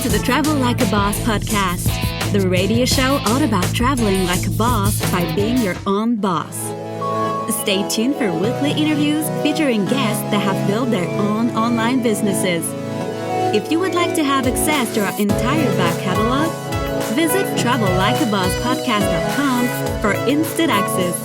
to the Travel Like a Boss podcast, the radio show all about traveling like a boss by being your own boss. Stay tuned for weekly interviews featuring guests that have built their own online businesses. If you would like to have access to our entire back catalog, visit travellikeabosspodcast.com for instant access.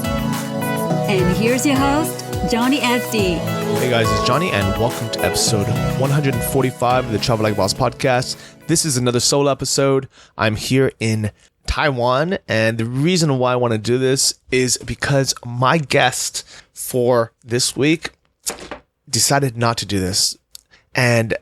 And here's your host, Johnny FD. Hey guys, it's Johnny and welcome to episode 145 of the Travel Like a Boss podcast. This is another solo episode. I'm here in Taiwan, and the reason why I want to do this is because my guest for this week decided not to do this. And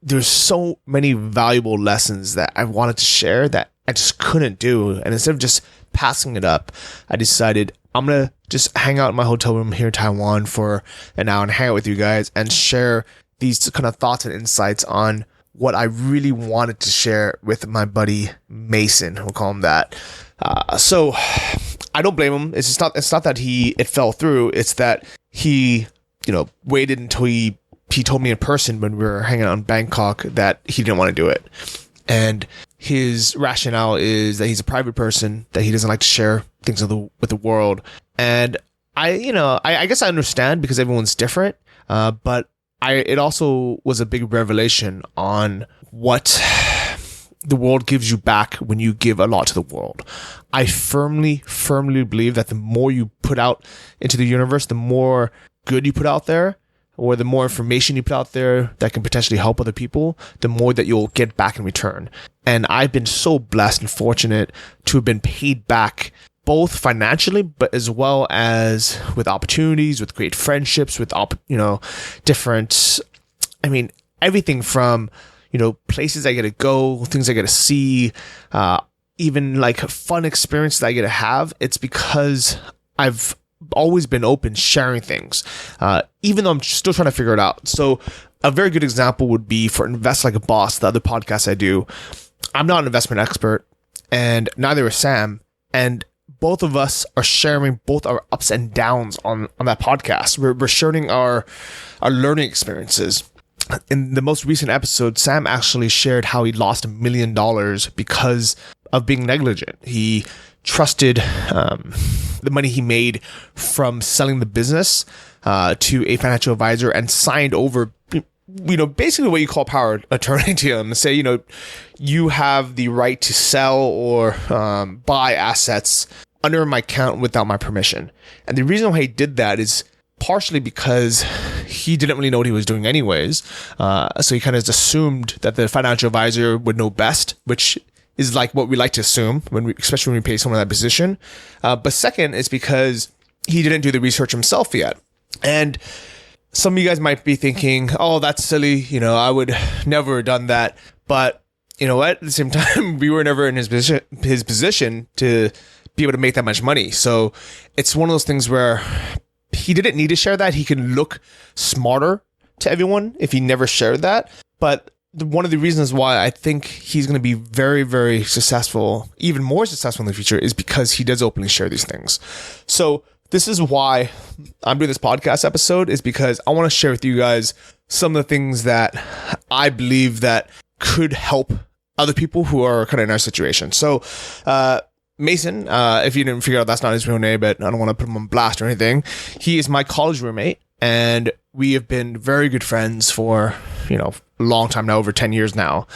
there's so many valuable lessons that I wanted to share that I just couldn't do. And instead of just passing it up, I decided I'm going to just hang out in my hotel room here in Taiwan for an hour and hang out with you guys and share these kind of thoughts and insights on what I really wanted to share with my buddy Mason. We'll call him that. So I don't blame him. It's not that it fell through. It's that he, waited until he told me in person when we were hanging out in Bangkok that he didn't want to do it. And his rationale is that he's a private person, that he doesn't like to share things with the world. And I guess I understand because everyone's different. But it also was a big revelation on what the world gives you back when you give a lot to the world. I firmly believe that the more you put out into the universe, the more good you put out there, or the more information you put out there that can potentially help other people, the more that you'll get back in return. And I've been so blessed and fortunate to have been paid back both financially, but as well as with opportunities, with great friendships, with, different, everything from, places I get to go, things I get to see, even like fun experiences I get to have. It's because I've always been open sharing things, even though I'm still trying to figure it out. So a very good example would be for Invest Like a Boss, the other podcast I do. I'm not an investment expert, and neither is Sam. And both of us are sharing both our ups and downs on that podcast. We're sharing our learning experiences. In the most recent episode, Sam actually shared how he lost $1 million because of being negligent. He trusted the money he made from selling the business to a financial advisor and signed over, basically what you call power attorney to him and say, you have the right to sell or buy assets under my account without my permission. And the reason why he did that is partially because he didn't really know what he was doing anyways. So he kind of assumed that the financial advisor would know best, which is like what we like to assume especially when we pay someone in that position. But second is because he didn't do the research himself yet. And some of you guys might be thinking, oh, that's silly. I would never have done that. But you know what? At the same time, we were never in his position to be able to make that much money. So it's one of those things where he didn't need to share that. He can look smarter to everyone if he never shared that. But one of the reasons why I think he's going to be very, very successful, even more successful in the future, is because he does openly share these things. So this is why I'm doing this podcast episode, is because I want to share with you guys some of the things that I believe that could help other people who are kind of in our situation. So, Mason, if you didn't figure out that's not his real name, but I don't want to put him on blast or anything. He is my college roommate, and we have been very good friends for, a long time now, over 10 years now.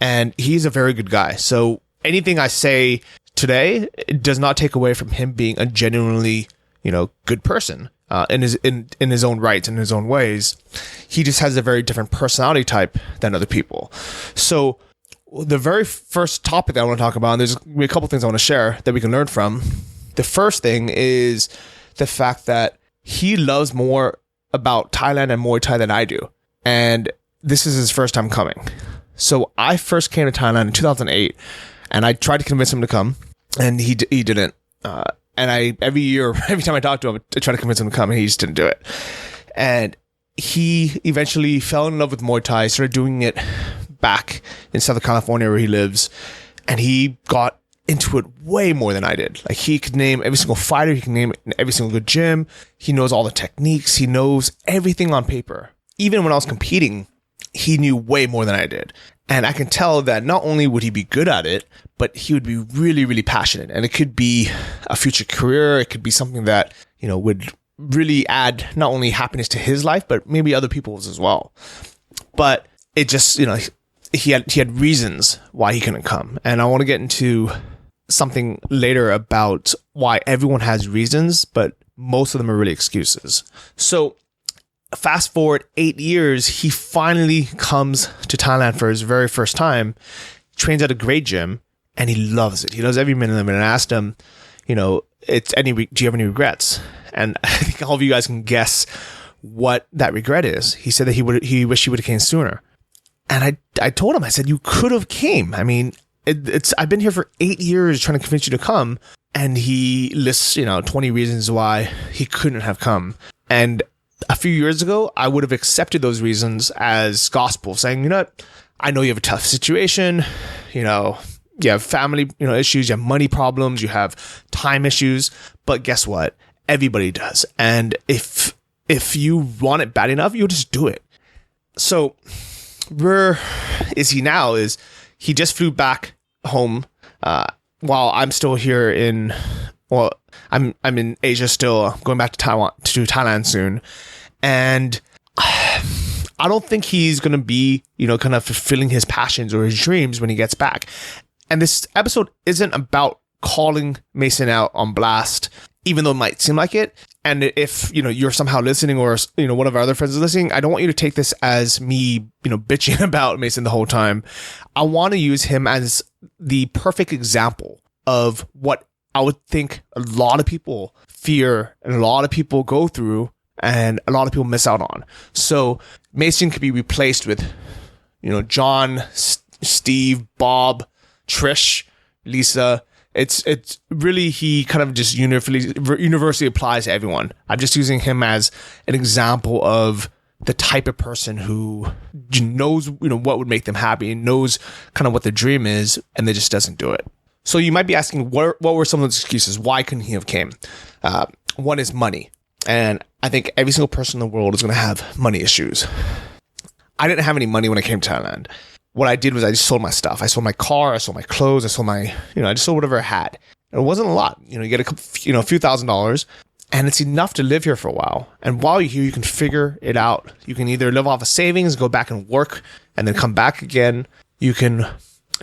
And he's a very good guy. So anything I say today, it does not take away from him being a genuinely, good person in his own rights, in his own ways. He just has a very different personality type than other people. So the very first topic that I want to talk about, and there's a couple things I want to share that we can learn from. The first thing is the fact that he loves more about Thailand and Muay Thai than I do. And this is his first time coming. So I first came to Thailand in 2008, and I tried to convince him to come, and he didn't. And every time I talked to him, I tried to convince him to come, and he just didn't do it. And he eventually fell in love with Muay Thai, started doing it back in Southern California where he lives, and he got into it way more than I did. Like, he could name every single fighter, he can name every single good gym, he knows all the techniques, he knows everything on paper. Even when I was competing, he knew way more than I did. And I can tell that not only would he be good at it, but he would be really, really passionate. And it could be a future career. It could be something that, would really add not only happiness to his life, but maybe other people's as well. But it just, he had reasons why he couldn't come. And I want to get into something later about why everyone has reasons, but most of them are really excuses. So fast forward 8 years, he finally comes to Thailand for his very first time, trains at a great gym, and he loves it. He loves every minute of it. And I asked him, do you have any regrets? And I think all of you guys can guess what that regret is. He said that he wished he would have came sooner. And I told him, I said, you could have came. I mean, I've been here for 8 years trying to convince you to come. And he lists, 20 reasons why he couldn't have come. And a few years ago, I would have accepted those reasons as gospel, saying, I know you have a tough situation, you have family, issues, you have money problems, you have time issues, but guess what? Everybody does. And if you want it bad enough, you'll just do it. So where is he now is he just flew back home, while I'm still here I'm in Asia still, going back to Thailand soon. And I don't think he's going to be, kind of fulfilling his passions or his dreams when he gets back. And this episode isn't about calling Mason out on blast, even though it might seem like it. And if, you're somehow listening or, one of our other friends is listening, I don't want you to take this as me, bitching about Mason the whole time. I want to use him as the perfect example of what I would think a lot of people fear and a lot of people go through and a lot of people miss out on. So Mason could be replaced with, John, Steve, Bob, Trish, Lisa. It's really, he kind of just universally applies to everyone. I'm just using him as an example of the type of person who knows, what would make them happy and knows kind of what the dream is, and they just doesn't do it. So you might be asking, what were some of those excuses? Why couldn't he have came? One is money. And I think every single person in the world is going to have money issues. I didn't have any money when I came to Thailand. What I did was I just sold my stuff. I sold my car, I sold my clothes, I sold I just sold whatever I had. And it wasn't a lot. You get a few $1,000s, and it's enough to live here for a while. And while you're here, you can figure it out. You can either live off of savings, go back and work, and then come back again. You can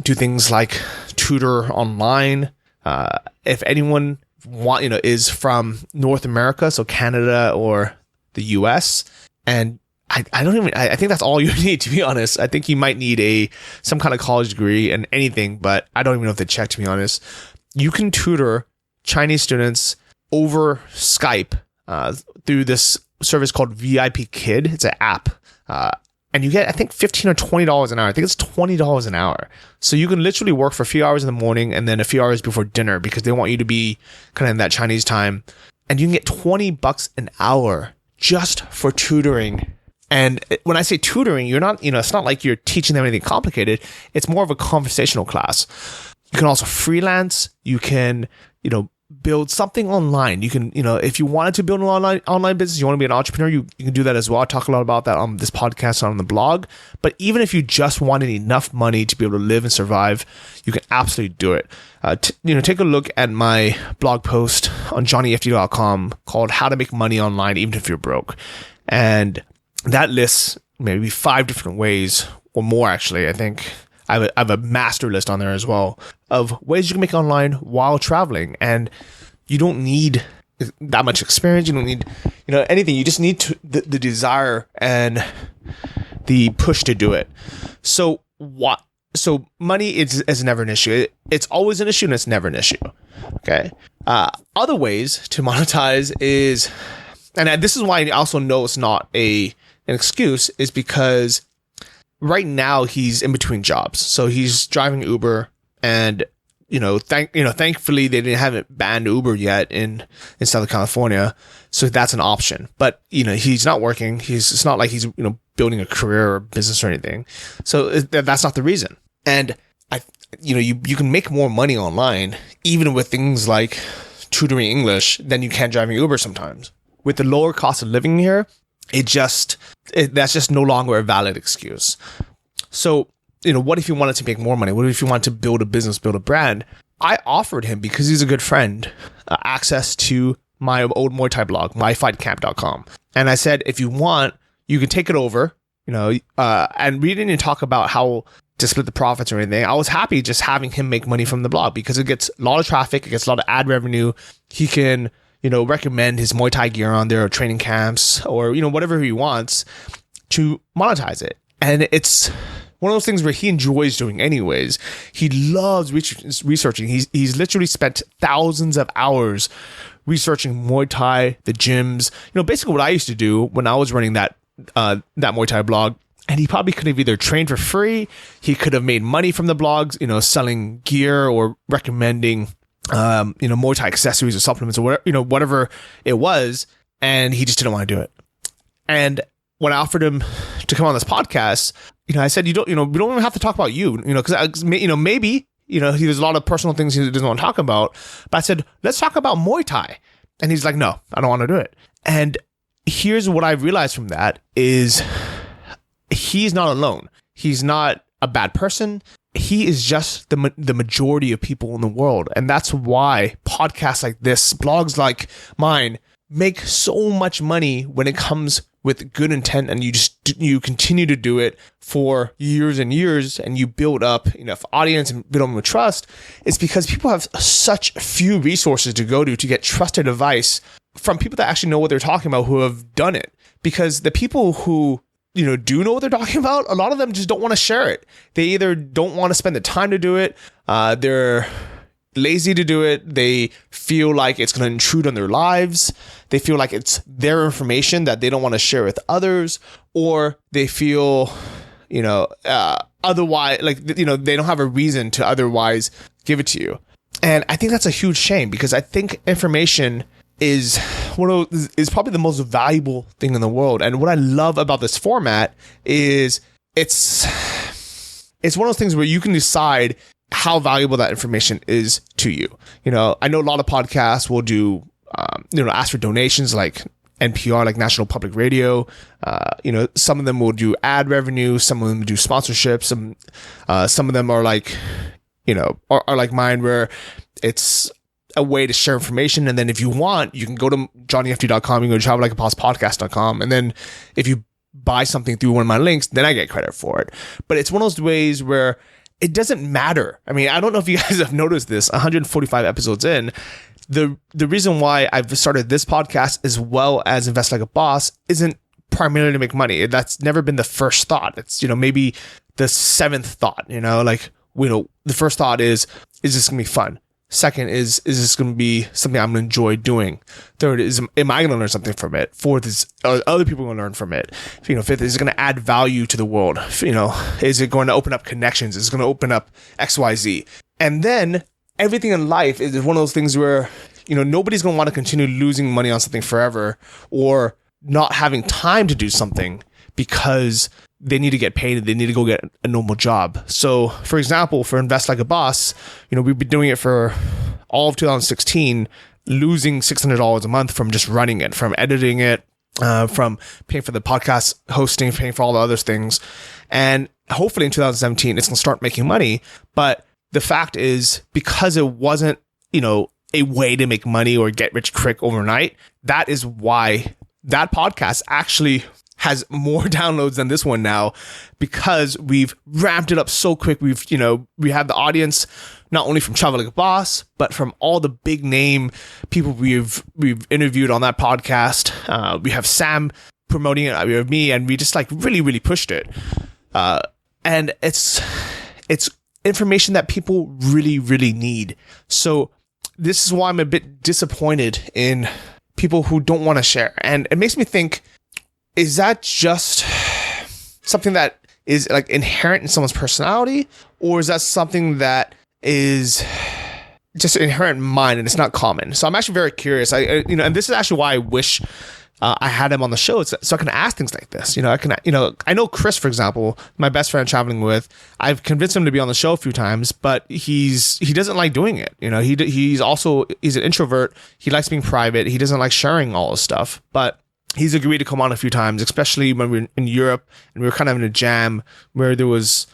do things like tutor online. If anyone is from North America, so Canada or the US, and I think that's all you need, to be honest. I think you might need some kind of college degree and anything, but I don't even know if they check, to be honest. You can tutor Chinese students over Skype through this service called VIP Kid. It's an app. And you get, I think, $15 or $20 an hour. I think it's $20 an hour. So you can literally work for a few hours in the morning and then a few hours before dinner because they want you to be kind of in that Chinese time. And you can get $20 an hour just for tutoring. And when I say tutoring, you're not, it's not like you're teaching them anything complicated. It's more of a conversational class. You can also freelance. You can, build something online. You can, if you wanted to build an online business, you want to be an entrepreneur, you can do that as well. I talk a lot about that on this podcast, on the blog. But even if you just wanted enough money to be able to live and survive, you can absolutely do it. Take a look at my blog post on johnnyfd.com called How to Make Money Online Even If You're Broke. And that lists maybe 5 different ways or more, actually. I think I have a master list on there as well of ways you can make online while traveling. And you don't need that much experience. You don't need, anything. You just need the desire and the push to do it. So money is never an issue. It's always an issue and it's never an issue. Okay. Other ways to monetize is, and this is why I also know it's not an excuse, is because right now he's in between jobs. So he's driving Uber, and thankfully they didn't have it banned Uber yet in Southern California, so that's an option. But he's not working. It's not like he's building a career or business or anything. So that's not the reason. And you can make more money online even with things like tutoring English than you can driving Uber sometimes. With the lower cost of living here, that's just no longer a valid excuse. So what if he wanted to make more money? What if he wanted to build a business, build a brand? I offered him, because he's a good friend, access to my old Muay Thai blog, myfightcamp.com. And I said, if you want, you can take it over, and we didn't talk about how to split the profits or anything. I was happy just having him make money from the blog, because it gets a lot of traffic, it gets a lot of ad revenue. He can, recommend his Muay Thai gear on there, or training camps, or, whatever he wants to monetize it. And it's one of those things where he enjoys doing anyways. He loves researching. He's literally spent thousands of hours researching Muay Thai, the gyms, basically what I used to do when I was running that Muay Thai blog. And he probably could have either trained for free, he could have made money from the blogs, selling gear or recommending, Muay Thai accessories or supplements or whatever, whatever it was. And he just didn't want to do it. And when I offered him to come on this podcast, I said, we don't even have to talk about you, because, maybe, there's a lot of personal things he doesn't want to talk about. But I said, let's talk about Muay Thai. And he's like, no, I don't want to do it. And here's what I realized from that is he's not alone. He's not a bad person. He is just the majority of people in the world. And that's why podcasts like this, blogs like mine, make so much money when it comes with good intent, and you continue to do it for years and years, and you build up enough audience and build up with trust. It's because people have such few resources to go to get trusted advice from people that actually know what they're talking about, who have done it. Because the people who do know what they're talking about, a lot of them just don't want to share it. They either don't want to spend the time to do it, they're lazy to do it, they feel like it's going to intrude on their lives, they feel like it's their information that they don't want to share with others, or they feel otherwise, they don't have a reason to otherwise give it to you. And I think that's a huge shame, because I think information is probably the most valuable thing in the world. And what I love about this format is it's one of those things where you can decide how valuable that information is to you. I know a lot of podcasts will do, ask for donations, like NPR, like National Public Radio. Some of them will do ad revenue. Some of them do sponsorships. Some of them are like, are like mine, where it's a way to share information. And then if you want, you can go to johnnyft.com, you can go to travellikeabosspodcast.com. And then if you buy something through one of my links, then I get credit for it. But it's one of those ways where it doesn't matter. I mean, I don't know if you guys have noticed this, 145 episodes in, the reason why I've started this podcast as well as Invest Like a Boss isn't primarily to make money. That's never been the first thought. It's, maybe the seventh thought, the first thought is this going to be fun? Second is this going to be something I'm going to enjoy doing? Third is, am I going to learn something from it? Fourth is, are other people going to learn from it? Fifth, is it going to add value to the world? Is it going to open up connections? Is it going to open up XYZ? And then everything in life is one of those things where, nobody's going to want to continue losing money on something forever, or not having time to do something because they need to get paid and they need to go get a normal job. So, for example, for Invest Like a Boss, we've been doing it for all of 2016, losing $600 a month from just running it, from editing it, from paying for the podcast hosting, paying for all the other things. And hopefully in 2017, it's going to start making money. But the fact is, because it wasn't, a way to make money or get rich quick overnight, that is why that podcast actually has more downloads than this one now, because we've ramped it up so quick. We have the audience not only from Travel Like a Boss, but from all the big name people we've interviewed on that podcast. We have Sam promoting it. We have me, and we just really pushed it. And it's information that people really need. So this is why I'm a bit disappointed in people who don't want to share. And it makes me think, is that just something that is inherent in someone's personality, or is that something that is just inherent in mine and it's not common? So I'm actually very curious. And this is actually why I wish I had him on the show, so I can ask things like this. I know Chris, for example, my best friend traveling with. I've convinced him to be on the show a few times, but he doesn't like doing it. He's an introvert. He likes being private. He doesn't like sharing all this stuff, but he's agreed to come on a few times, especially when we were in Europe and we were kind of in a jam where there was,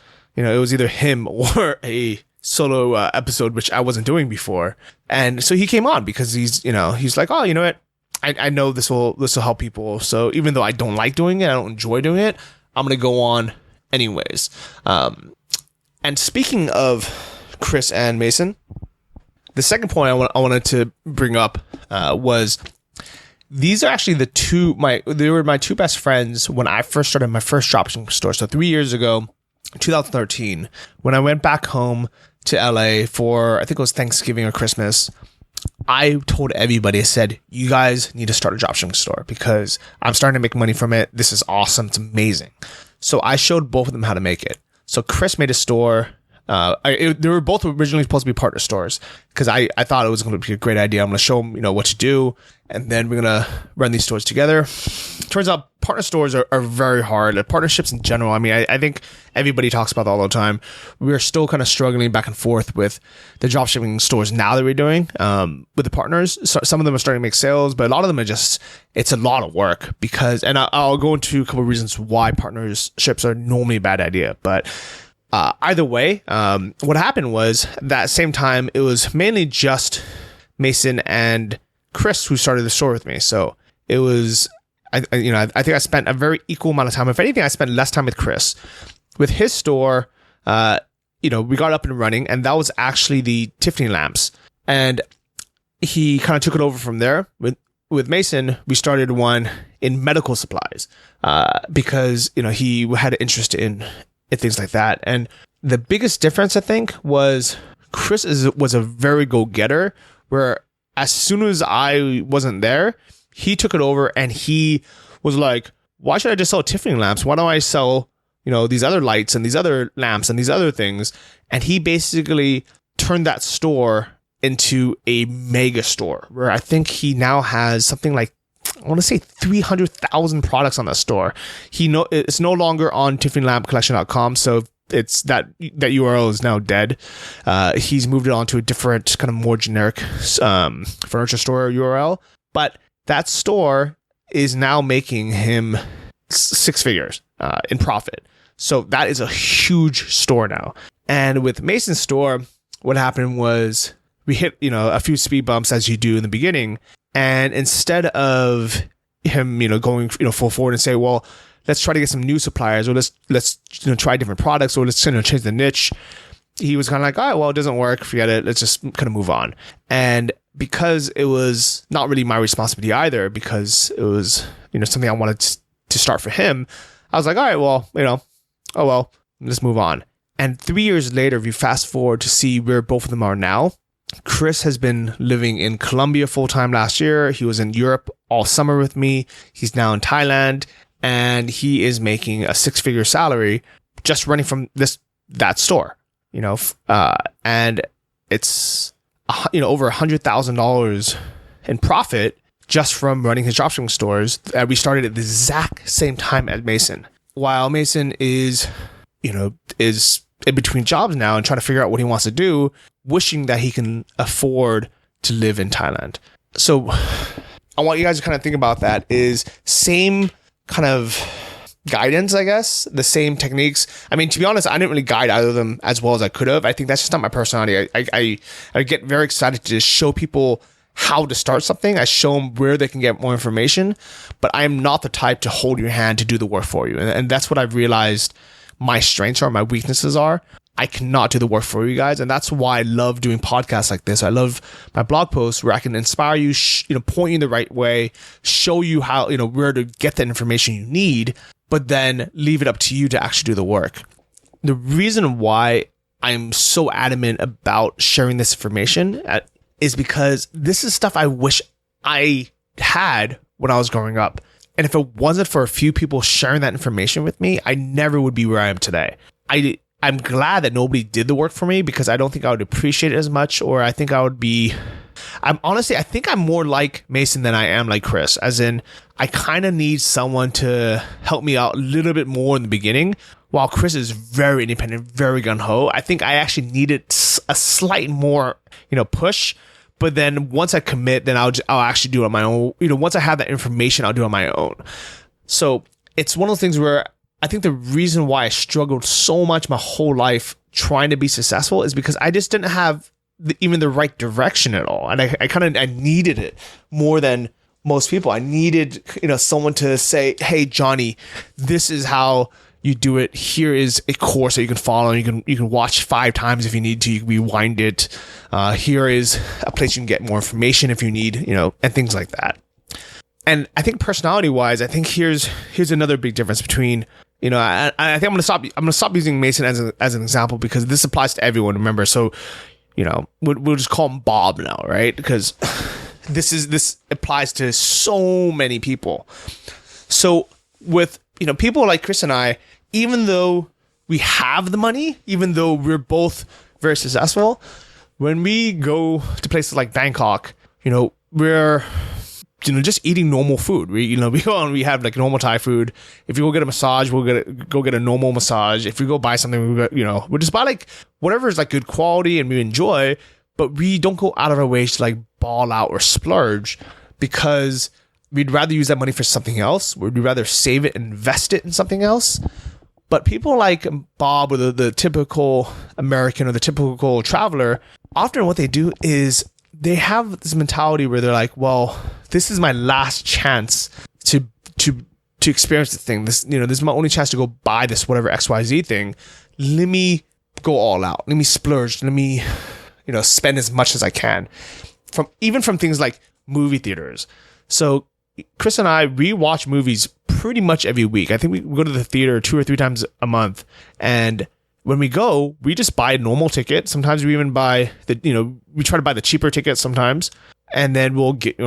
it was either him or a solo episode, which I wasn't doing before. And so he came on because he's like, oh, you know what? I know this will help people. So even though I don't like doing it, I don't enjoy doing it, I'm going to go on anyways. And speaking of Chris and Mason, the second point I wanted to bring up was these are actually they were my two best friends when I first started my first dropshipping store. So 3 years ago, 2013, when I went back home to LA for, I think it was Thanksgiving or Christmas, I told everybody, I said, you guys need to start a dropshipping store because I'm starting to make money from it. This is awesome. It's amazing. So I showed both of them how to make it. So Chris made a store. They were both originally supposed to be partner stores because I thought it was going to be a great idea. I'm going to show them, what to do, and then we're going to run these stores together. Turns out partner stores are very hard. Partnerships in general, I mean, I think everybody talks about that all the time. We're still kind of struggling back and forth with the dropshipping stores now that we're doing with the partners. So some of them are starting to make sales, but a lot of them are it's a lot of work because, and I'll go into a couple of reasons why partnerships are normally a bad idea, but either way, what happened was that same time, it was mainly just Mason and Chris who started the store with me. So it was, I think I spent a very equal amount of time. If anything, I spent less time with Chris. With his store, we got up and running, and that was actually the Tiffany lamps. And he kind of took it over from there. With Mason, we started one in medical supplies because, he had an interest in things like that. And the biggest difference, I think, was Chris was a very go-getter, where as soon as I wasn't there, he took it over and he was like, why should I just sell Tiffany lamps? Why don't I sell, these other lights and these other lamps and these other things? And he basically turned that store into a mega store where I think he now has something like, I want to say 300,000 products on that store. It's no longer on tiffanylampcollection.com. So it's that URL is now dead. He's moved it on to a different kind of more generic furniture store URL, but that store is now making him six figures in profit. So that is a huge store now. And with Mason's store, what happened was we hit, a few speed bumps as you do in the beginning. And instead of him, going, full forward and say, well, let's try to get some new suppliers, or let's try different products, or let's change the niche. He was kind of like, all right, well, it doesn't work. Forget it. Let's just kind of move on. And because it was not really my responsibility either, because it was, something I wanted to start for him, I was like, all right, well, oh, well, let's move on. And 3 years later, if you fast forward to see where both of them are now, Chris has been living in Colombia full-time last year. He was in Europe all summer with me. He's now in Thailand, and he is making a six-figure salary just running from that store, and it's, over $100,000 in profit just from running his dropshipping stores. We started at the exact same time as Mason. While Mason is in between jobs now and trying to figure out what he wants to do, wishing that he can afford to live in Thailand. So I want you guys to kind of think about that is same kind of guidance, I guess, the same techniques. I mean, to be honest, I didn't really guide either of them as well as I could have. I think that's just not my personality. I get very excited to just show people how to start something. I show them where they can get more information, but I am not the type to hold your hand to do the work for you. And that's what I've realized my strengths are, my weaknesses are. I cannot do the work for you guys. And that's why I love doing podcasts like this. I love my blog posts where I can inspire you, point you in the right way, show you how, where to get the information you need, but then leave it up to you to actually do the work. The reason why I'm so adamant about sharing this information is because this is stuff I wish I had when I was growing up. And if it wasn't for a few people sharing that information with me, I never would be where I am today. I'm glad that nobody did the work for me because I don't think I would appreciate it as much, or I think I would be... I think I'm more like Mason than I am like Chris, as in I kind of need someone to help me out a little bit more in the beginning, while Chris is very independent, very gung-ho. I think I actually needed a slight more, push. But then once I commit, then I'll actually do it on my own. Once I have that information, I'll do it on my own. So it's one of those things where I think the reason why I struggled so much my whole life trying to be successful is because I just didn't have even the right direction at all. And I needed it more than most people. I needed, someone to say, hey, Johnny, this is how you do it. Here is a course that you can follow. You can watch 5 times if you need to. You can rewind it. Here is a place you can get more information if you need, and things like that. And I think personality-wise, I think here's another big difference between, I think I'm gonna stop using Mason as an example because this applies to everyone. Remember, so we'll just call him Bob now, right? Because this applies to so many people. So with people like Chris and I, even though we have the money, even though we're both very successful, when we go to places like Bangkok, we're just eating normal food. We go and we have like normal Thai food. If you go get a massage, we'll go get a normal massage. If we go buy something, we'll just buy like whatever is like good quality and we enjoy, but we don't go out of our way to like ball out or splurge because we'd rather use that money for something else. We'd rather save it and invest it in something else. But people like Bob or the typical American or the typical traveler, often what they do is they have this mentality where they're like, well, this is my last chance to experience the thing. This is my only chance to go buy this whatever XYZ thing. Let me go all out. Let me splurge. Let me spend as much as I can. From things like movie theaters. So Chris and I rewatch movies pretty much every week. I think we go to the theater 2 or 3 times a month, and when we go, we just buy a normal ticket. Sometimes we even buy we try to buy the cheaper tickets sometimes, and then we'll get,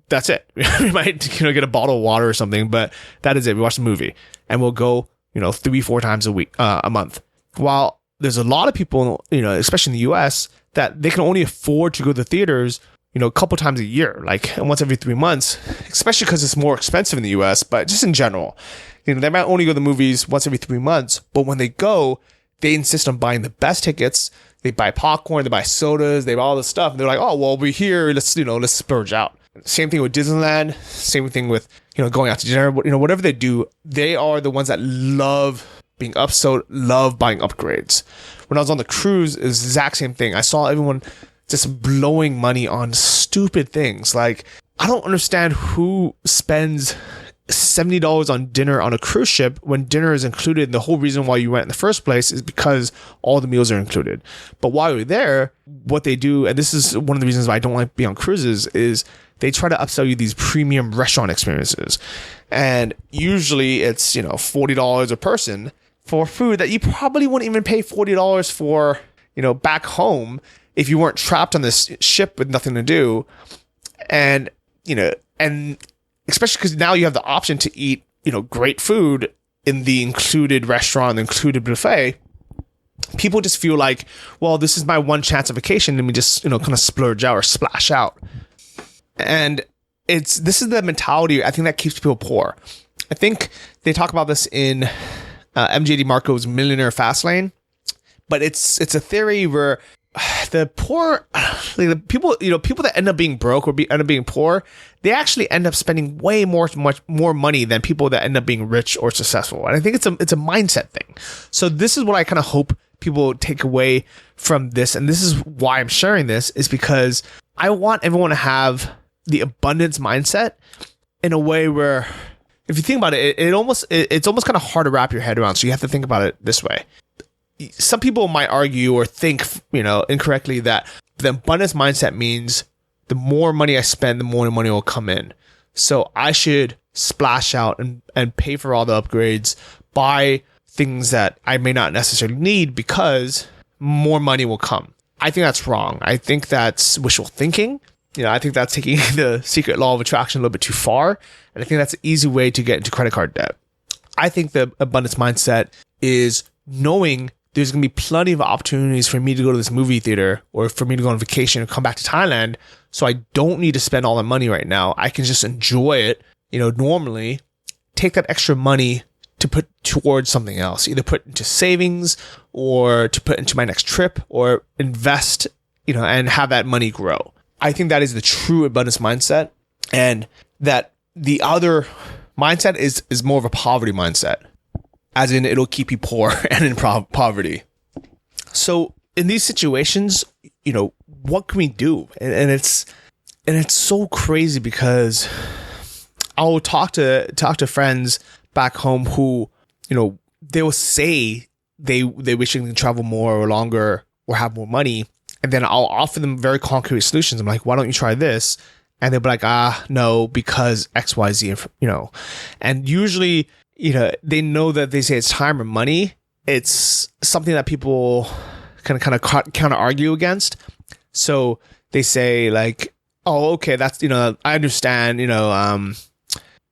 that's it. We might, get a bottle of water or something, but that is it. We watch the movie and we'll go, 3-4 times a month. While there's a lot of people, especially in the US, that they can only afford to go to the theaters, a couple times a year, like once every 3 months, especially because it's more expensive in the US, but just in general, they might only go to the movies once every 3 months, but when they go, they insist on buying the best tickets. They buy popcorn, they buy sodas, they buy all this stuff. And they're like, oh, well, we're here. Let's splurge out. Same thing with Disneyland. Same thing with, going out to dinner. Whatever they do, they are the ones that love being upsold, love buying upgrades. When I was on the cruise, it was the exact same thing. I saw everyone just blowing money on stupid things. Like, I don't understand who spends $70 on dinner on a cruise ship when dinner is included. And the whole reason why you went in the first place is because all the meals are included. But while you're there, what they do, and this is one of the reasons why I don't like being on cruises, is they try to upsell you these premium restaurant experiences. And usually it's, $40 a person for food that you probably wouldn't even pay $40 for, back home if you weren't trapped on this ship with nothing to do. And, and especially because now you have the option to eat, great food in the included restaurant, the included buffet. People just feel like, well, this is my one chance of vacation. Let me just, kind of splurge out or splash out. And this is the mentality, I think, that keeps people poor. I think they talk about this in MJ DeMarco's Millionaire Fastlane, but it's a theory where the poor, like the people that end up being broke or end up being poor, they actually end up spending much more money than people that end up being rich or successful. And I think it's a mindset thing. So this is what I kind of hope people take away from this. And this is why I'm sharing this, is because I want everyone to have the abundance mindset in a way where, if you think about it, it's almost kind of hard to wrap your head around. So you have to think about it this way. Some people might argue or think, incorrectly, that the abundance mindset means the more money I spend, the more money will come in. So I should splash out and pay for all the upgrades, buy things that I may not necessarily need because more money will come. I think that's wrong. I think that's wishful thinking. I think that's taking the secret law of attraction a little bit too far. And I think that's an easy way to get into credit card debt. I think the abundance mindset is knowing there's going to be plenty of opportunities for me to go to this movie theater or for me to go on vacation and come back to Thailand. So I don't need to spend all the money right now. I can just enjoy it, normally take that extra money to put towards something else, either put into savings or to put into my next trip or invest, and have that money grow. I think that is the true abundance mindset, and that the other mindset is more of a poverty mindset. as in it'll keep you poor and in poverty. So in these situations, what can we do? And it's so crazy because I'll talk to friends back home who, they will say they wish they can travel more or longer or have more money. And then I'll offer them very concrete solutions. I'm like, why don't you try this? And they'll be like, no, because X, Y, Z, and usually, they know that they say it's time or money. It's something that people kind of counter argue against. So they say like, oh, okay, that's, I understand,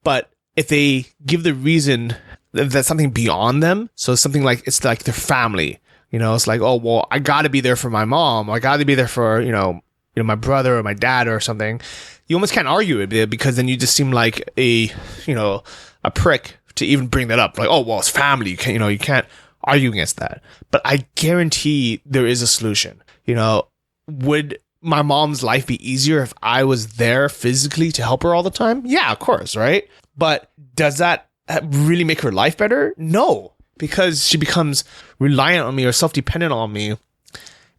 but if they give the reason that's something beyond them, so something like, it's like their family, it's like, oh, well, I got to be there for my mom. Or I got to be there for, my brother or my dad or something. You almost can't argue it because then you just seem like a prick to even bring that up. Like, oh, well, it's family. You can't argue against that. But I guarantee there is a solution. Would my mom's life be easier if I was there physically to help her all the time? Yeah, of course, right? But does that really make her life better? No, because she becomes reliant on me or self-dependent on me,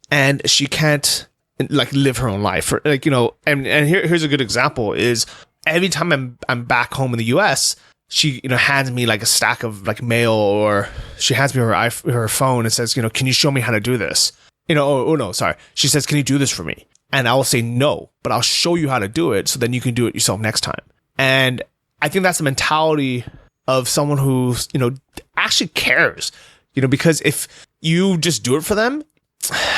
and she can't like live her own life. Or, like, and here's a good example is every time I'm back home in the US, she hands me like a stack of like mail, or she hands me her phone and says, can you show me how to do this? Oh no, sorry. She says, can you do this for me? And I will say no, but I'll show you how to do it so then you can do it yourself next time. And I think that's the mentality of someone who, actually cares, because if you just do it for them,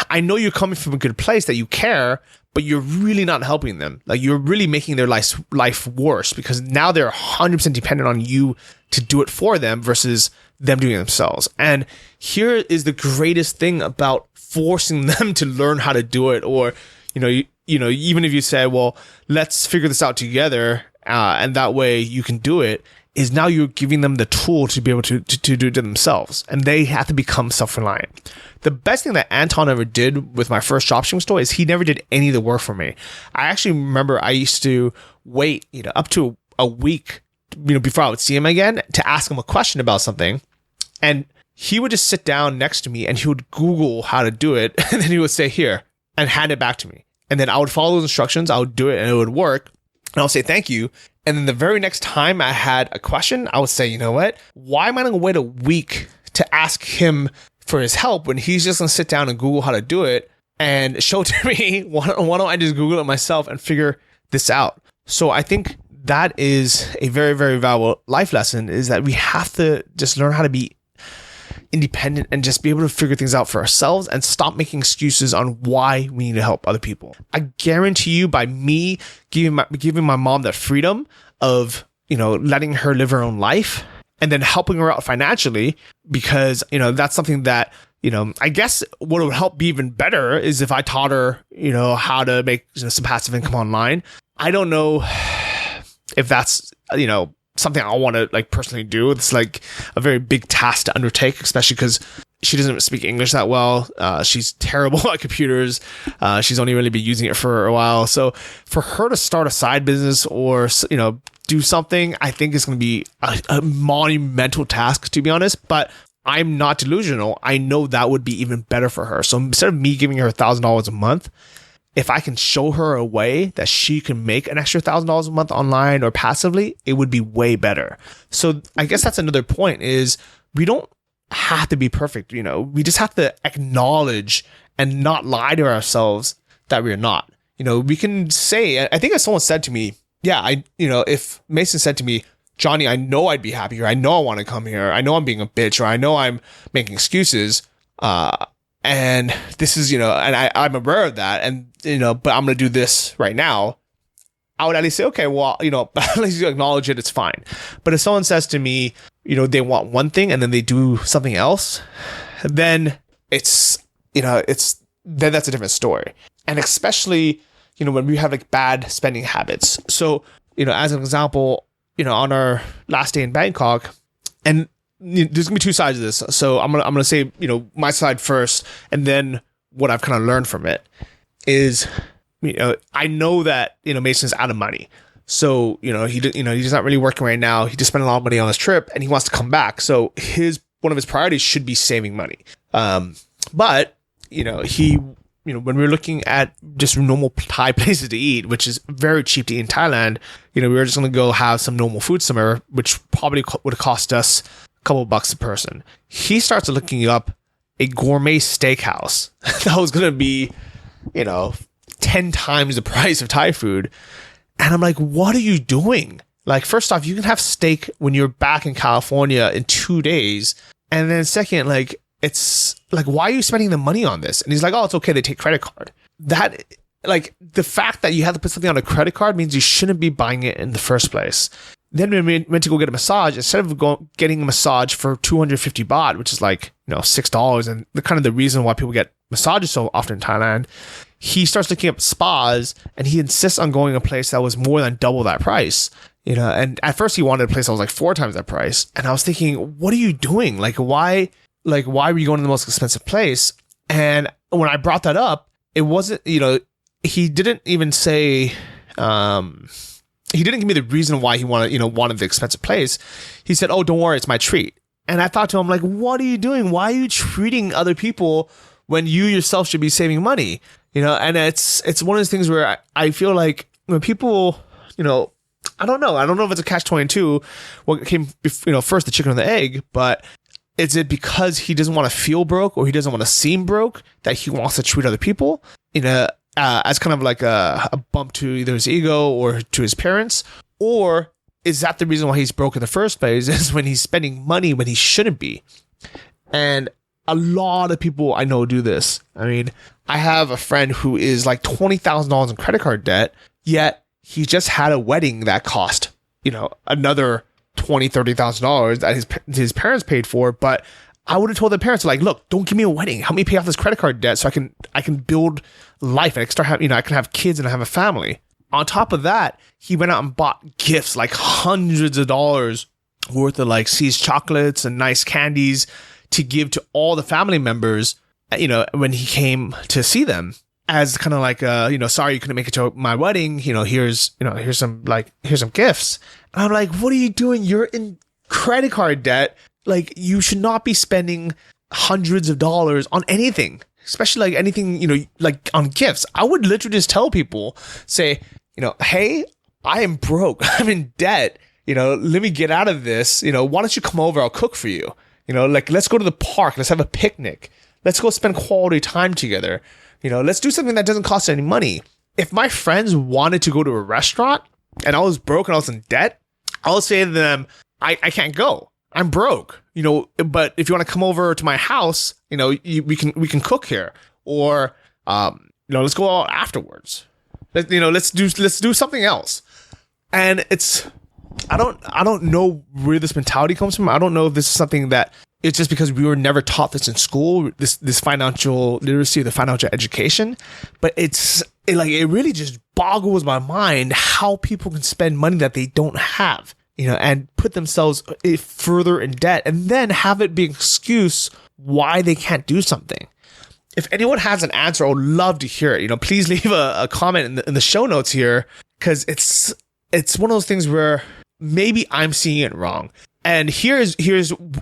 I know you're coming from a good place that you care, but you're really not helping them. Like, you're really making their life worse because now they're 100% dependent on you to do it for them versus them doing it themselves. And here is the greatest thing about forcing them to learn how to do it, or, even if you say, well, let's figure this out together, and that way you can do it, is now you're giving them the tool to be able to do it themselves, and they have to become self-reliant. The best thing that Anton ever did with my first dropshipping store is he never did any of the work for me. I actually remember I used to wait, up to a week, before I would see him again to ask him a question about something, and he would just sit down next to me and he would Google how to do it, and then he would say, here, and hand it back to me. And then I would follow those instructions, I would do it, and it would work, and I'll say thank you. And then the very next time I had a question, I would say, you know what? Why am I going to wait a week to ask him for his help when he's just going to sit down and Google how to do it and show it to me? Why don't I just Google it myself and figure this out? So I think that is a very, very valuable life lesson, is that we have to just learn how to be independent and just be able to figure things out for ourselves and stop making excuses on why we need to help other people. I guarantee you, by me giving my mom that freedom of, letting her live her own life and then helping her out financially, because, that's something that, I guess what would help be even better is if I taught her, how to make some passive income online. I don't know if that's, something I want to like personally do. It's like a very big task to undertake, especially because she doesn't speak English that well. She's terrible at computers. She's only really been using it for a while. So for her to start a side business or, do something, I think is going to be a monumental task, to be honest. But I'm not delusional. I know that would be even better for her. So instead of me giving her $1,000 a month, if I can show her a way that she can make an extra $1,000 a month online or passively, it would be way better. So I guess that's another point, is we don't have to be perfect. We just have to acknowledge and not lie to ourselves that we're not. We can say, I think if someone said to me, if Mason said to me, Johnny, I know I'd be happy here. I know I want to come here. I know I'm being a bitch, or I know I'm making excuses. And this is, and I'm aware of that, and, but I'm going to do this right now. I would at least say, okay, well, at least you acknowledge it, it's fine. But if someone says to me, they want one thing and then they do something else, then it's, then that's a different story. And especially, when we have like bad spending habits. So, as an example, on our last day in Bangkok, and there's gonna be two sides of this. So I'm gonna say, my side first, and then what I've kind of learned from it is, I know that, Mason's out of money. So, he's not really working right now. He just spent a lot of money on his trip and he wants to come back. So his one of his priorities should be saving money. But when we were looking at just normal Thai places to eat, which is very cheap to eat in Thailand, we were just going to go have some normal food somewhere, which probably would cost us a couple bucks a person. He starts looking up a gourmet steakhouse that was going to be, 10 times the price of Thai food. And I'm like, what are you doing? Like, first off, you can have steak when you're back in California in 2 days. And then second, like, it's like, why are you spending the money on this? And he's like, oh, it's okay. They take credit card. That, like, the fact that you have to put something on a credit card means you shouldn't be buying it in the first place. Then when we went to go get a massage, instead of getting a massage for 250 baht, which is like, $6, and the reason why people get massages so often in Thailand, he starts looking up spas and he insists on going to a place that was more than double that price. And at first he wanted a place that was like 4 times that price. And I was thinking, what are you doing? Why were you going to the most expensive place? And when I brought that up, it wasn't, he didn't even say, he didn't give me the reason why he wanted the expensive place. He said, oh, don't worry, it's my treat. And I thought to him, like, what are you doing? Why are you treating other people when you yourself should be saving money? And it's one of those things where I feel like when people, I don't know if it's a catch-22, what came, first, the chicken or the egg, but is it because he doesn't want to feel broke or he doesn't want to seem broke that he wants to treat other people as kind of like a bump to either his ego or to his parents? Or is that the reason why he's broke in the first place, is when he's spending money when he shouldn't be? And a lot of people I know do this. I mean, I have a friend who is like $20,000 in credit card debt, yet he just had a wedding that cost, another $20,000-$30,000 that his parents paid for. But I would have told the parents, like, look, don't give me a wedding. Help me pay off this credit card debt so I can build life and I can start having, I can have kids and I have a family. On top of that, he went out and bought gifts, like hundreds of dollars worth of like See's chocolates and nice candies to give to all the family members, when he came to see them, as kind of like, sorry you couldn't make it to my wedding. Here's some gifts. And I'm like, what are you doing? You're in credit card debt. Like, you should not be spending hundreds of dollars on anything, especially like anything, like on gifts. I would literally just tell people, say, hey, I am broke. I'm in debt. Let me get out of this. Why don't you come over? I'll cook for you. Let's go to the park. Let's have a picnic. Let's go spend quality time together. Let's do something that doesn't cost any money. If my friends wanted to go to a restaurant and I was broke and I was in debt, I'll say to them, I can't go. I'm broke. But if you want to come over to my house, we can cook here, or let's go out afterwards. Let's do something else. And I don't know where this mentality comes from. I don't know if this is something that it's just because we were never taught this in school, this financial literacy, the financial education. But it really just boggles my mind how people can spend money that they don't have, and put themselves further in debt, and then have it be an excuse why they can't do something. If anyone has an answer, I would love to hear it. Please leave a comment in the show notes here, because it's one of those things where maybe I'm seeing it wrong. And here's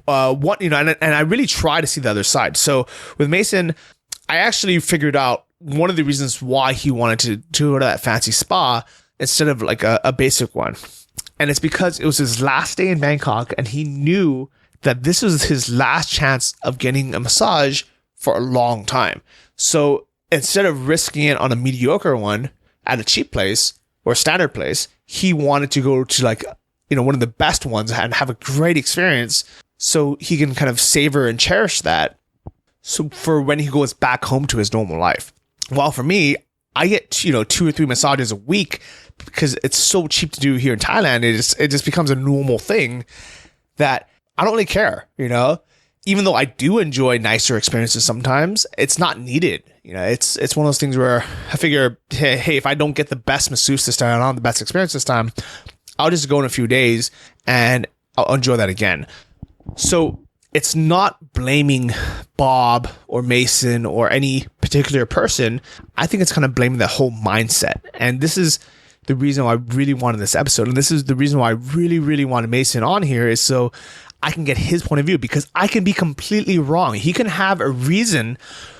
what, and I really try to see the other side. So with Mason, I actually figured out one of the reasons why he wanted to go to that fancy spa instead of like a basic one. And it's because it was his last day in Bangkok and he knew that this was his last chance of getting a massage for a long time. So instead of risking it on a mediocre one at a cheap place or a standard place, he wanted to go to like, one of the best ones and have a great experience so he can kind of savor and cherish that. So for when he goes back home to his normal life. While for me, I get, 2 or 3 massages a week because it's so cheap to do here in Thailand. It just becomes a normal thing that I don't really care, even though I do enjoy nicer experiences sometimes, it's not needed. It's one of those things where I figure, hey, if I don't get the best masseuse this time, I don't have the best experience this time, I'll just go in a few days and I'll enjoy that again. So it's not blaming Bob or Mason or any particular person. I think it's kind of blaming the whole mindset. And this is the reason why I really wanted this episode. And this is the reason why I really, really wanted Mason on here, is so I can get his point of view, because I can be completely wrong. He can have a reason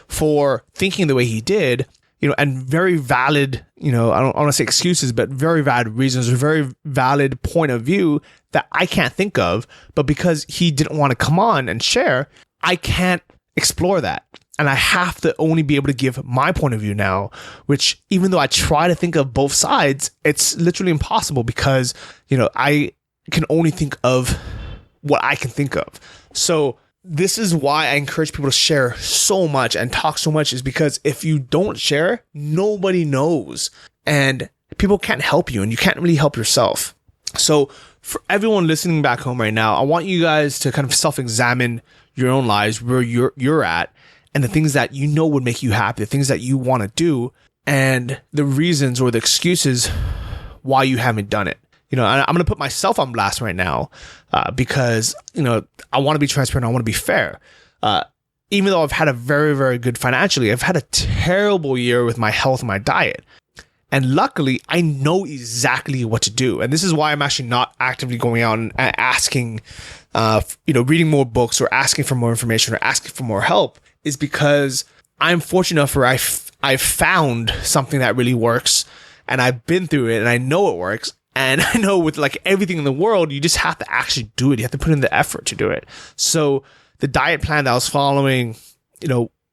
for thinking the way he did, and very valid, I don't want to say excuses, but very valid reasons, or very valid point of view that I can't think of. But because he didn't want to come on and share, I can't explore that. And I have to only be able to give my point of view now, which, even though I try to think of both sides, it's literally impossible, because, I can only think of what I can think of. So this is why I encourage people to share so much and talk so much, is because if you don't share, nobody knows, and people can't help you, and you can't really help yourself. So for everyone listening back home right now, I want you guys to kind of self-examine your own lives, where you're at, and the things that would make you happy, the things that you want to do, and the reasons or the excuses why you haven't done it. I'm going to put myself on blast right now, because, I want to be transparent. I want to be fair. Even though I've had a very, very good financially, I've had a terrible year with my health and my diet. And luckily, I know exactly what to do. And this is why I'm actually not actively going out and asking, reading more books, or asking for more information, or asking for more help, is because I'm fortunate enough where I've found something that really works, and I've been through it, and I know it works. And I know with like everything in the world, you just have to actually do it. You have to put in the effort to do it. So the diet plan that I was following,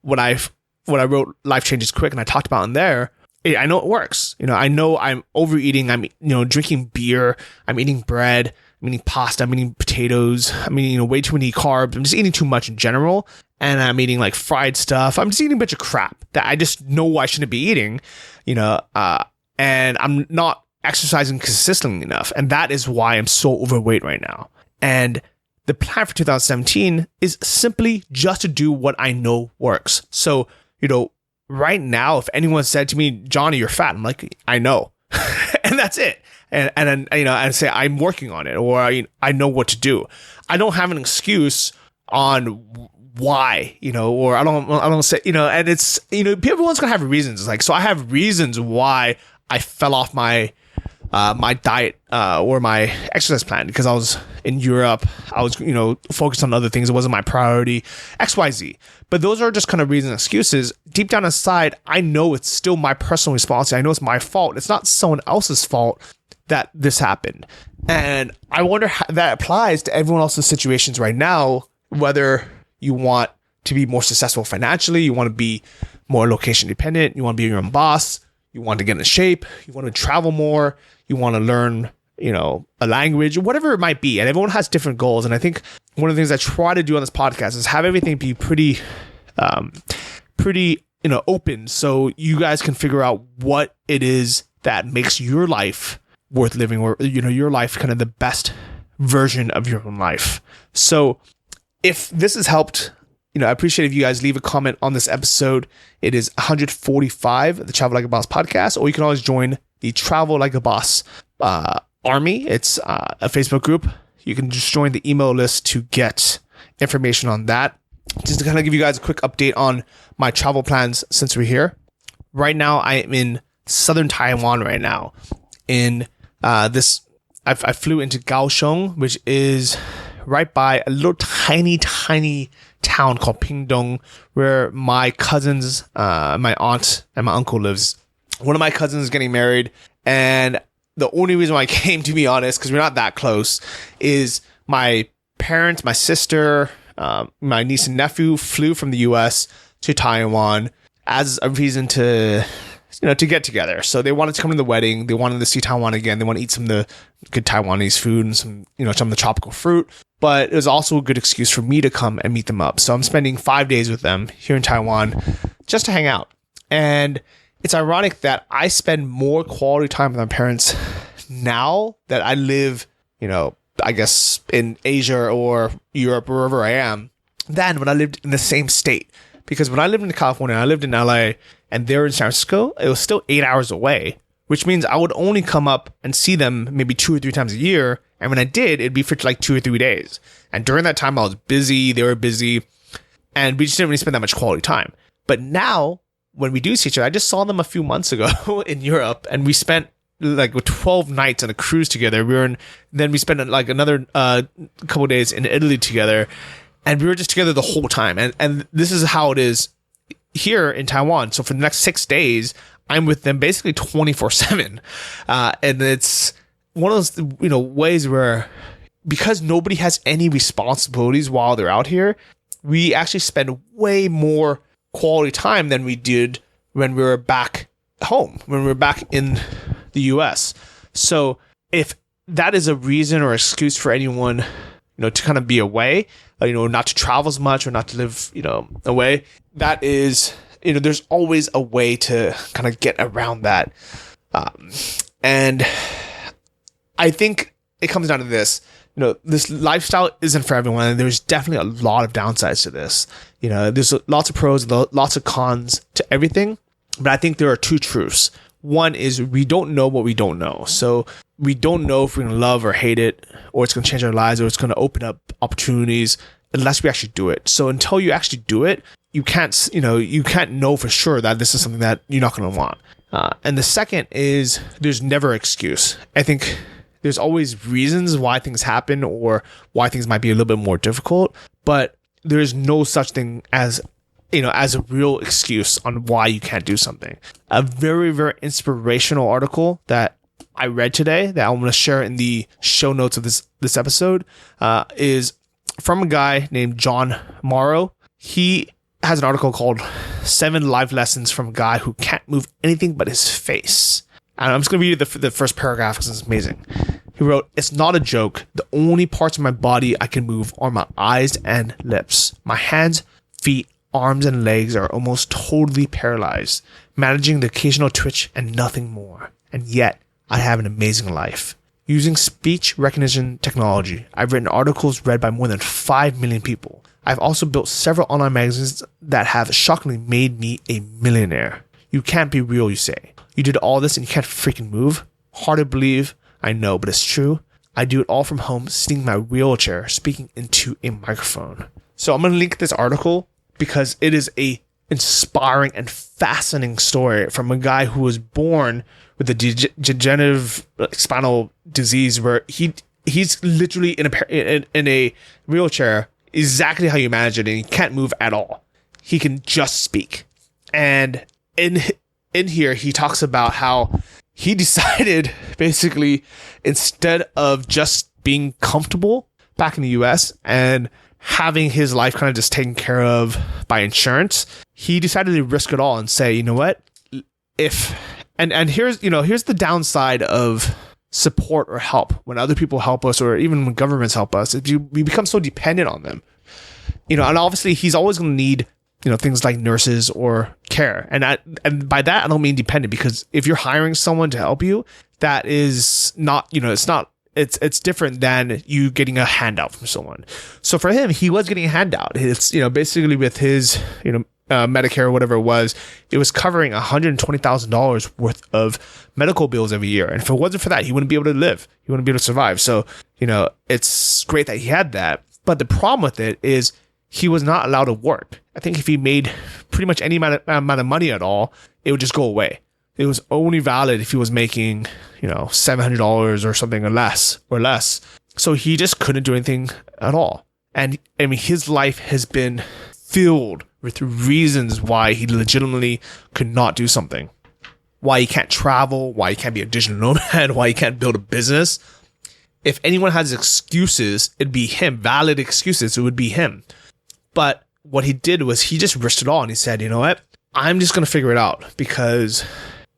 when I wrote Life Changes Quick, and I talked about in there, I know it works. I know I'm overeating. I'm, drinking beer. I'm eating bread. I'm eating pasta. I'm eating potatoes. I'm eating, way too many carbs. I'm just eating too much in general. And I'm eating like fried stuff. I'm just eating a bunch of crap that I just know I shouldn't be eating, and I'm not exercising consistently enough. And that is why I'm so overweight right now. And the plan for 2017 is simply just to do what I know works. So, right now, if anyone said to me, Johnny, you're fat, I'm like, I know. And that's it. And then, I say I'm working on it, or I know what to do. I don't have an excuse on why, or I don't say, and it's, everyone's gonna have reasons. Like, so I have reasons why I fell off my diet, or my exercise plan, because I was in Europe. I was, focused on other things. It wasn't my priority, XYZ. But those are just kind of reasons, excuses. Deep down inside, I know it's still my personal responsibility. I know it's my fault. It's not someone else's fault that this happened. And I wonder how that applies to everyone else's situations right now, whether you want to be more successful financially, you want to be more location dependent, you want to be your own boss, you want to get in shape, you want to travel more, you want to learn, a language, whatever it might be. And everyone has different goals. And I think one of the things I try to do on this podcast is have everything be pretty, open, so you guys can figure out what it is that makes your life worth living, or, your life kind of the best version of your own life. So if this has helped, I appreciate if you guys leave a comment on this episode. It is 145, the Travel Like a Boss podcast, or you can always join the Travel Like a Boss Army. It's a Facebook group. You can just join the email list to get information on that. Just to kind of give you guys a quick update on my travel plans since we're here. Right now, I am in southern Taiwan right now. I flew into Kaohsiung, which is right by a little tiny town called Pingdong, where my cousins, my aunt and my uncle lives. One of my cousins is getting married, and the only reason why I came, to be honest, because we're not that close, is my parents, my sister, my niece and nephew flew from the US to Taiwan as a reason to get together. So they wanted to come to the wedding. They wanted to see Taiwan again. They want to eat some of the good Taiwanese food and some of the tropical fruit. But it was also a good excuse for me to come and meet them up. So I'm spending 5 days with them here in Taiwan just to hang out. And it's ironic that I spend more quality time with my parents now that I live, I guess in Asia or Europe, wherever I am, than when I lived in the same state. Because when I lived in California, I lived in LA, and they're in San Francisco, it was still 8 hours away, which means I would only come up and see them maybe 2 or 3 times a year. And when I did, it'd be for like 2 or 3 days. And during that time, I was busy, they were busy, and we just didn't really spend that much quality time. But now, when we do see each other, I just saw them a few months ago in Europe, and we spent like 12 nights on a cruise together. Then we spent like another couple of days in Italy together, and we were just together the whole time. And this is how it is here in Taiwan. So for the next 6 days, I'm with them basically 24/7, and it's one of those ways where, because nobody has any responsibilities while they're out here, we actually spend way more quality time than we did when we were back home, when we were back in the US. So if that is a reason or excuse for anyone, to kind of be away, not to travel as much or not to live, away, that is, there's always a way to kind of get around that. And I think it comes down to this. This lifestyle isn't for everyone, and there's definitely a lot of downsides to this. There's lots of pros, lots of cons to everything, but I think there are two truths. One is we don't know what we don't know. So we don't know if we're going to love or hate it, or it's going to change our lives, or it's going to open up opportunities unless we actually do it. So until you actually do it, you can't know for sure that this is something that you're not going to want. And the second is there's never an excuse. I think there's always reasons why things happen or why things might be a little bit more difficult, but there's no such thing as a real excuse on why you can't do something. A very, very inspirational article that I read today that I'm going to share in the show notes of this episode is from a guy named John Morrow. He has an article called 7 Life Lessons from a Guy Who Can't Move Anything But His Face. And I'm just going to read you the first paragraph because it's amazing. He wrote, "It's not a joke. The only parts of my body I can move are my eyes and lips. My hands, feet, arms, and legs are almost totally paralyzed, managing the occasional twitch and nothing more. And yet, I have an amazing life. Using speech recognition technology, I've written articles read by more than 5 million people. I've also built several online magazines that have shockingly made me a millionaire. You can't be real, you say. You did all this and you can't freaking move? Hard to believe, I know, but it's true. I do it all from home, sitting in my wheelchair, speaking into a microphone." So I'm going to link this article because it is a inspiring and fascinating story from a guy who was born with a degenerative spinal disease where he's literally in a wheelchair, exactly how you imagine, and he can't move at all. He can just speak. And in here, he talks about how he decided, basically, instead of just being comfortable back in the US and having his life kind of just taken care of by insurance, he decided to risk it all and say, you know what, and here's the downside of support or help. When other people help us, or even when governments help us, we become so dependent on them. And obviously he's always going to need things like nurses or care. And by that, I don't mean dependent, because if you're hiring someone to help you, that is not, it's different than you getting a handout from someone. So for him, he was getting a handout. It's, basically with his, Medicare or whatever it was covering $120,000 worth of medical bills every year. And if it wasn't for that, he wouldn't be able to live. He wouldn't be able to survive. So, it's great that he had that. But the problem with it is he was not allowed to work. I think if he made pretty much any amount of money at all, it would just go away. It was only valid if he was making, $700 or something or less. So he just couldn't do anything at all. And I mean, his life has been filled with reasons why he legitimately could not do something. Why he can't travel, why he can't be a digital nomad, why he can't build a business. If anyone has excuses, it'd be him. Valid excuses, it would be him. But what he did was he just risked it all, and he said, you know what? I'm just going to figure it out, because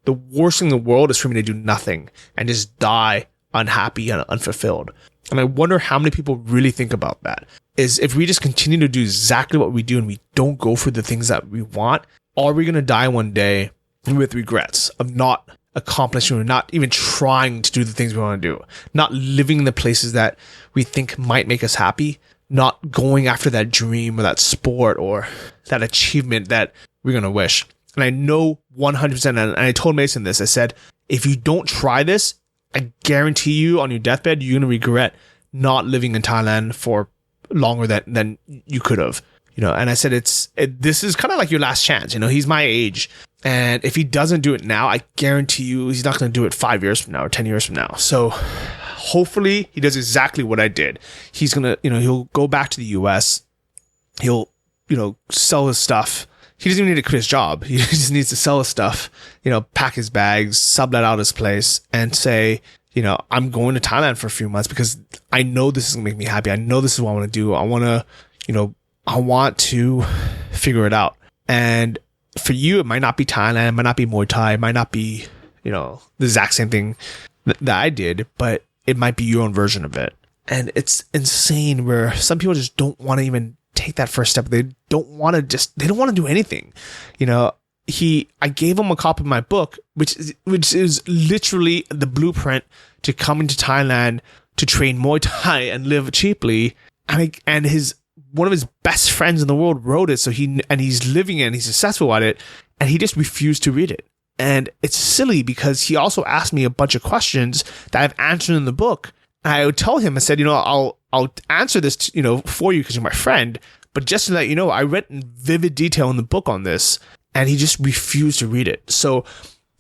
the worst thing in the world is for me to do nothing and just die unhappy and unfulfilled. And I wonder how many people really think about that. Is if we just continue to do exactly what we do and we don't go for the things that we want, are we going to die one day with regrets of not accomplishing or not even trying to do the things we want to do, not living in the places that we think might make us happy, not going after that dream or that sport or that achievement that we're going to wish? And I know 100%, and I told Mason this, I said, if you don't try this, I guarantee you on your deathbed, you're going to regret not living in Thailand for longer than you could have. And I said, this is kind of like your last chance. He's my age. And if he doesn't do it now, I guarantee you he's not going to do it 5 years from now or 10 years from now. So hopefully he does exactly what I did. He's going to, he'll go back to the US. He'll, sell his stuff. He doesn't even need to quit his job. He just needs to sell his stuff, pack his bags, sublet out his place and say, I'm going to Thailand for a few months because I know this is going to make me happy. I know this is what I want to do. I want to figure it out. And for you, it might not be Thailand, it might not be Muay Thai, it might not be, the exact same thing that I did, but it might be your own version of it. And it's insane where some people just don't want to even take that first step. They don't want to do anything. I gave him a copy of my book, which is literally the blueprint to come into Thailand to train Muay Thai and live cheaply. And one of his best friends in the world wrote it. So he's living it and he's successful at it. And he just refused to read it. And it's silly because he also asked me a bunch of questions that I've answered in the book. And I would tell him, I said, I'll answer this, for you because you're my friend. But just to let you know, I read in vivid detail in the book on this. And he just refused to read it. So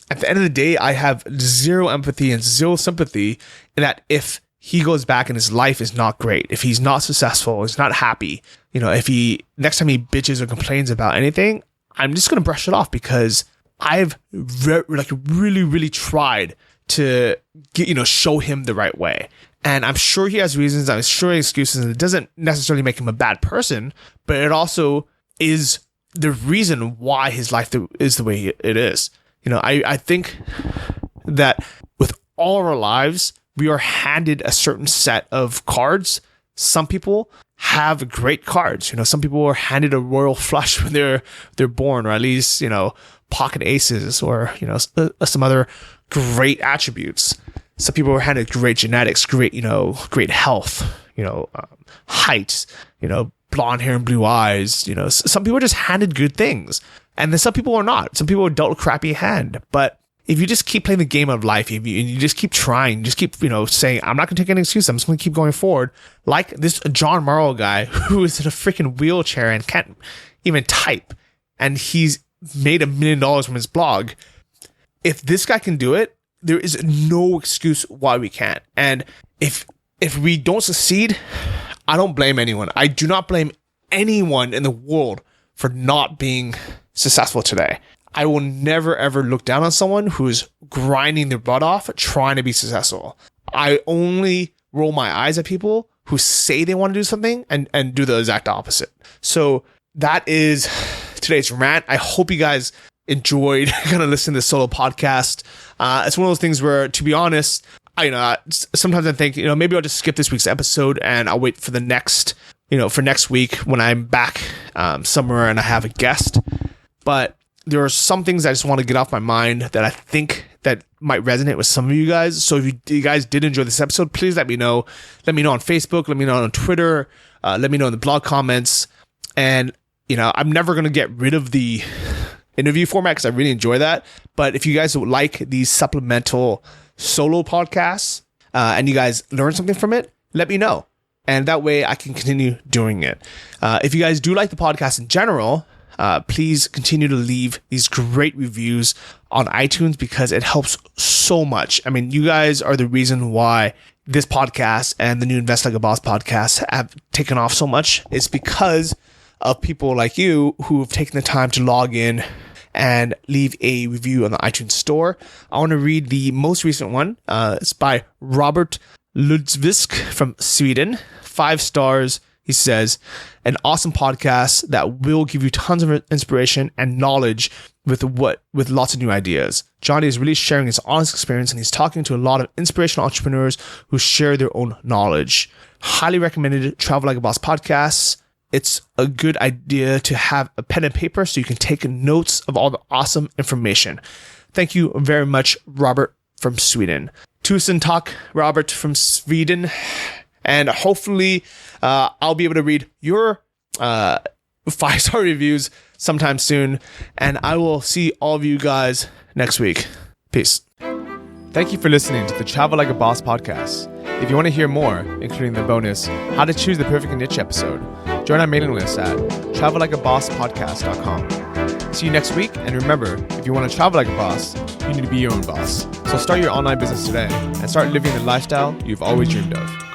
at the end of the day, I have zero empathy and zero sympathy in that if he goes back and his life is not great, if he's not successful, he's not happy, if he, next time he bitches or complains about anything, I'm just going to brush it off because I've really, really tried to show him the right way. And I'm sure he has reasons, I'm sure he has excuses, and it doesn't necessarily make him a bad person, but it also is the reason why his life is the way it is. I think that with all our lives, we are handed a certain set of cards. Some people have great cards. Some people are handed a royal flush when they're born, or at least, pocket aces, or, some other great attributes. Some people are handed great genetics, great health, height, blonde hair and blue eyes. Some people are just handed good things, and then some people are not. Some people are dealt a crappy hand. But if you just keep playing the game of life, and you just keep trying, just keep saying, I'm not gonna take any excuse, I'm just gonna keep going forward. Like this John Morrow guy who is in a freaking wheelchair and can't even type, and he's made $1 million from his blog. If this guy can do it, there is no excuse why we can't. And if we don't succeed, I don't blame anyone. I do not blame anyone in the world for not being successful today. I will never, ever look down on someone who is grinding their butt off trying to be successful. I only roll my eyes at people who say they want to do something and do the exact opposite. So that is today's rant. I hope you guys enjoyed kind of listening to this solo podcast. It's one of those things where, to be honest, sometimes I think, maybe I'll just skip this week's episode and I'll wait for the next, for next week when I'm back somewhere and I have a guest. But there are some things I just want to get off my mind that I think that might resonate with some of you guys. So if you guys did enjoy this episode, please let me know. Let me know on Facebook. Let me know on Twitter. Let me know in the blog comments. And, I'm never going to get rid of the interview format because I really enjoy that. But if you guys like these supplemental solo podcasts and you guys learn something from it, let me know. And that way I can continue doing it. If you guys do like the podcast in general, please continue to leave these great reviews on iTunes because it helps so much. I mean, you guys are the reason why this podcast and the new Invest Like a Boss podcast have taken off so much. It's because of people like you who have taken the time to log in and leave a review on the iTunes store. I want to read the most recent one. It's by Robert Ludvig from Sweden. 5 stars. He says, an awesome podcast that will give you tons of inspiration and knowledge with lots of new ideas. Johnny is really sharing his honest experience and he's talking to a lot of inspirational entrepreneurs who share their own knowledge. Highly recommended Travel Like a Boss podcasts. It's a good idea to have a pen and paper so you can take notes of all the awesome information. Thank you very much, Robert from Sweden. Tusen tack, Robert from Sweden. And hopefully I'll be able to read your 5-star reviews sometime soon. And I will see all of you guys next week. Peace. Thank you for listening to the Travel Like a Boss podcast. If you want to hear more, including the bonus, how to choose the perfect niche episode, join our mailing list at travellikeabosspodcast.com. See you next week, and remember, if you want to travel like a boss, you need to be your own boss. So start your online business today and start living the lifestyle you've always dreamed of.